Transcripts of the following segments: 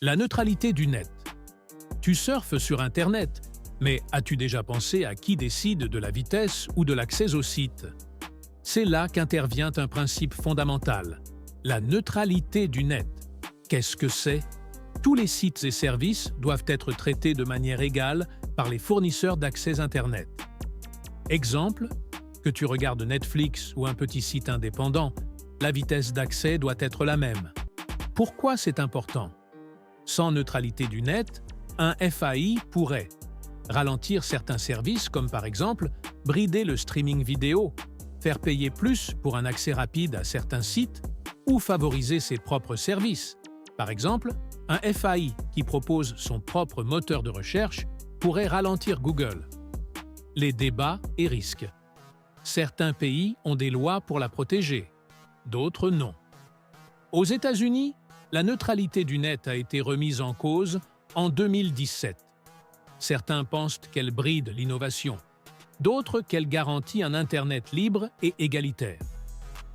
La neutralité du net. Tu surfes sur Internet, mais as-tu déjà pensé à qui décide de la vitesse ou de l'accès au site? C'est là qu'intervient un principe fondamental, la neutralité du net. Qu'est-ce que c'est? Tous les sites et services doivent être traités de manière égale par les fournisseurs d'accès Internet. Exemple, que tu regardes Netflix ou un petit site indépendant, la vitesse d'accès doit être la même. Pourquoi c'est important? Sans neutralité du net, un FAI pourrait ralentir certains services comme par exemple brider le streaming vidéo, faire payer plus pour un accès rapide à certains sites ou favoriser ses propres services. Par exemple, un FAI qui propose son propre moteur de recherche pourrait ralentir Google. Les débats et risques. Certains pays ont des lois pour la protéger, d'autres non. Aux États-Unis, la neutralité du net a été remise en cause en 2017. Certains pensent qu'elle bride l'innovation, d'autres qu'elle garantit un Internet libre et égalitaire.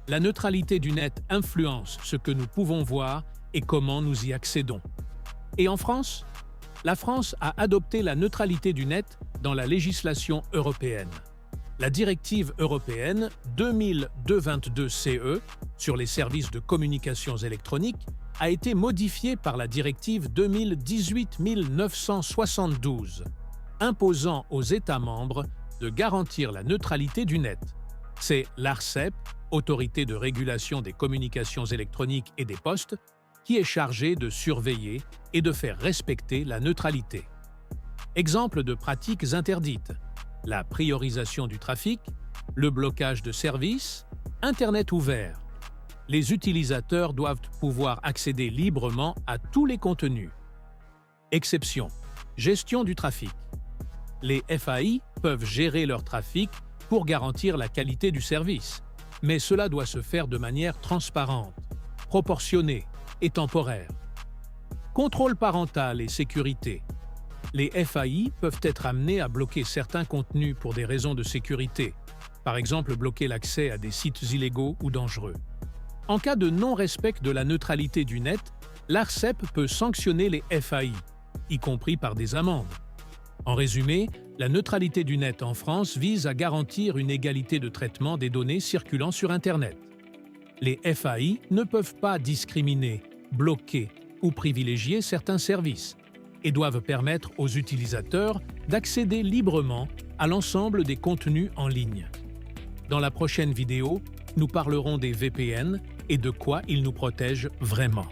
La neutralité du net influence ce que nous pouvons voir et comment nous y accédons. Et en France? La France a adopté la neutralité du net dans la législation européenne. La directive européenne 2002/22/CE sur les services de communications électroniques a été modifiée par la directive 2018/1972, imposant aux États membres de garantir la neutralité du net. C'est l'ARCEP, Autorité de régulation des communications électroniques et des postes, qui est chargée de surveiller et de faire respecter la neutralité. Exemple de pratiques interdites: la priorisation du trafic, le blocage de services, Internet ouvert. Les utilisateurs doivent pouvoir accéder librement à tous les contenus. Exception: gestion du trafic. Les FAI peuvent gérer leur trafic pour garantir la qualité du service, mais cela doit se faire de manière transparente, proportionnée et temporaire. Contrôle parental et sécurité. Les FAI peuvent être amenés à bloquer certains contenus pour des raisons de sécurité, par exemple bloquer l'accès à des sites illégaux ou dangereux. En cas de non-respect de la neutralité du net, l'ARCEP peut sanctionner les FAI, y compris par des amendes. En résumé, la neutralité du net en France vise à garantir une égalité de traitement des données circulant sur Internet. Les FAI ne peuvent pas discriminer, bloquer ou privilégier certains services et doivent permettre aux utilisateurs d'accéder librement à l'ensemble des contenus en ligne. Dans la prochaine vidéo, nous parlerons des VPN et de quoi ils nous protègent vraiment.